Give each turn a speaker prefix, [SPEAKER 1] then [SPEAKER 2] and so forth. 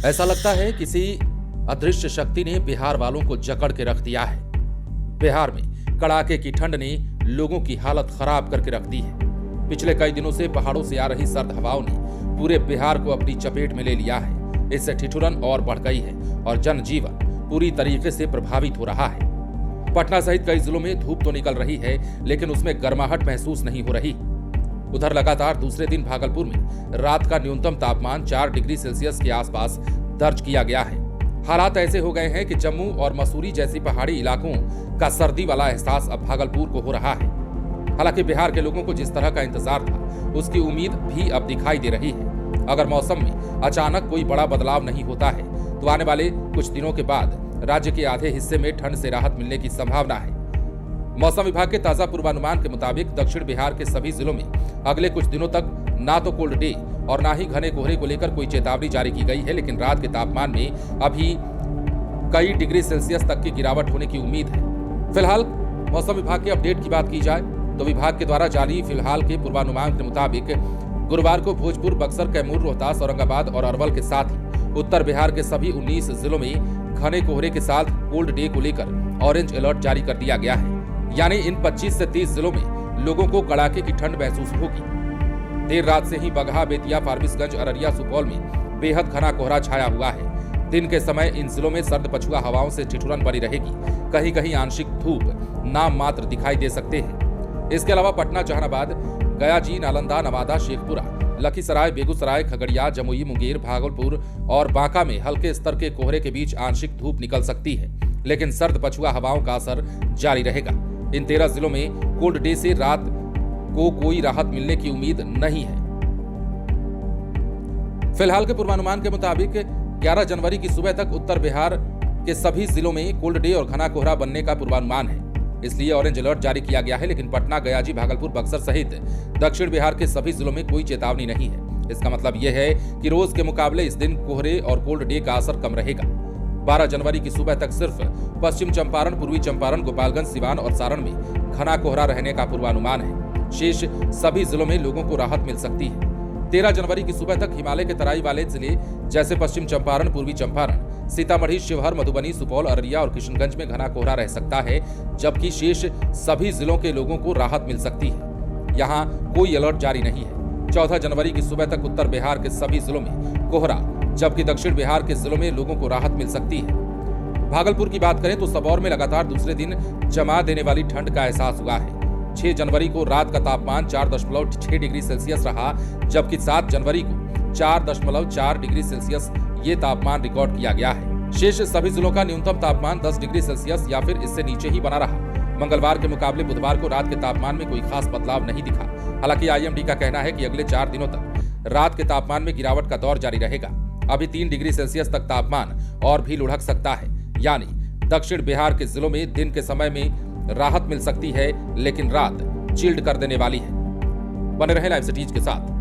[SPEAKER 1] ऐसा लगता है किसी अदृश्य शक्ति ने बिहार वालों को जकड़ के रख दिया है। बिहार में कड़ाके की ठंड ने लोगों की हालत खराब करके रख दी है। पिछले कई दिनों से पहाड़ों से आ रही सर्द हवाओं ने पूरे बिहार को अपनी चपेट में ले लिया है। इससे ठिठुरन और बढ़ गई है और जनजीवन पूरी तरीके से प्रभावित हो रहा है। पटना सहित कई जिलों में धूप तो निकल रही है, लेकिन उसमें गर्माहट महसूस नहीं हो रही। उधर लगातार दूसरे दिन भागलपुर में रात का न्यूनतम तापमान 4 डिग्री सेल्सियस के आसपास दर्ज किया गया है। हालात ऐसे हो गए हैं कि जम्मू और मसूरी जैसी पहाड़ी इलाकों का सर्दी वाला एहसास अब भागलपुर को हो रहा है। हालांकि बिहार के लोगों को जिस तरह का इंतजार था, उसकी उम्मीद भी अब दिखाई दे रही है। अगर मौसम में अचानक कोई बड़ा बदलाव नहीं होता है तो आने वाले कुछ दिनों के बाद राज्य के आधे हिस्से में ठंड से राहत मिलने की संभावना है। मौसम विभाग के ताजा पूर्वानुमान के मुताबिक दक्षिण बिहार के सभी जिलों में अगले कुछ दिनों तक ना तो कोल्ड डे और ना ही घने कोहरे को लेकर कोई चेतावनी जारी की गई है, लेकिन रात के तापमान में अभी कई डिग्री सेल्सियस तक की गिरावट होने की उम्मीद है। फिलहाल मौसम विभाग के अपडेट की बात की जाए तो विभाग के द्वारा जारी फिलहाल के पूर्वानुमान के मुताबिक गुरुवार को भोजपुर, बक्सर, कैमूर, रोहतास, औरंगाबाद और अरवल के साथ ही उत्तर बिहार के सभी 19 जिलों में घने कोहरे के साथ कोल्ड डे को लेकर ऑरेंज अलर्ट जारी कर दिया गया है। यानी इन 25 से 30 जिलों में लोगों को कड़ाके की ठंड महसूस होगी। देर रात से ही बगहा, बेतिया, फारबिसगंज, अररिया, सुपौल में बेहद घना कोहरा छाया हुआ है। दिन के समय इन जिलों में सर्द पछुआ हवाओं से ठिठुरन बनी रहेगी। कहीं कहीं आंशिक धूप नाम मात्र दिखाई दे सकते हैं। इसके अलावा पटना, जहानाबाद, गयाजी, नालंदा, नवादा, शेखपुरा, लखीसराय, बेगूसराय, खगड़िया, जमुई, मुंगेर, भागलपुर और बांका में हल्के स्तर के कोहरे के बीच आंशिक धूप निकल सकती है, लेकिन सर्द पछुआ हवाओं का असर जारी रहेगा। इन 13 जिलों में कोल्ड डे से रात को कोई राहत मिलने की उम्मीद नहीं है। फिलहाल के पूर्वानुमान के मुताबिक 11 जनवरी की सुबह तक उत्तर बिहार के सभी जिलों में कोल्ड डे और घना कोहरा बनने का पूर्वानुमान है। इसलिए ऑरेंज अलर्ट जारी किया गया है, लेकिन पटना, गयाजी, भागलपुर, बक्सर सहित दक्षिण बिहार के सभी जिलों में कोई चेतावनी नहीं है। इसका मतलब यह है कि रोज के मुकाबले इस दिन कोहरे और कोल्ड डे का असर कम रहेगा। 12 जनवरी की सुबह तक सिर्फ पश्चिम चंपारण, पूर्वी चंपारण, गोपालगंज, सिवान और सारण में घना कोहरा रहने का पूर्वानुमान है। शेष सभी जिलों में लोगों को राहत मिल सकती है। 13 जनवरी की सुबह तक हिमालय के तराई वाले जिले जैसे पश्चिम चंपारण, पूर्वी चंपारण, सीतामढ़ी, शिवहर, मधुबनी, सुपौल, अररिया और किशनगंज में घना कोहरा रह सकता है, जबकि शेष सभी जिलों के लोगों को राहत मिल सकती है। यहाँ कोई अलर्ट जारी नहीं है। 14 जनवरी की सुबह तक उत्तर बिहार के सभी जिलों में कोहरा, जबकि दक्षिण बिहार के जिलों में लोगों को राहत मिल सकती है। भागलपुर की बात करें तो सबौर में लगातार दूसरे दिन जमा देने वाली ठंड का एहसास हुआ है। 6 जनवरी को रात का तापमान 4.6 डिग्री सेल्सियस रहा, जबकि 7 जनवरी को 4.4 डिग्री सेल्सियस ये तापमान रिकॉर्ड किया गया है। शेष सभी जिलों का न्यूनतम तापमान 10 डिग्री सेल्सियस या फिर इससे नीचे ही बना रहा। मंगलवार के मुकाबले बुधवार को रात के तापमान में कोई खास बदलाव नहीं दिखा। हालांकि आईएमडी का कहना है कि अगले 4 दिनों तक रात के तापमान में गिरावट का दौर जारी रहेगा। अभी 3 डिग्री सेल्सियस तक तापमान और भी लुढ़क सकता है। यानी दक्षिण बिहार के जिलों में दिन के समय में राहत मिल सकती है, लेकिन रात चिल्ड कर देने वाली है। बने रहे लाइव सिटीज के साथ।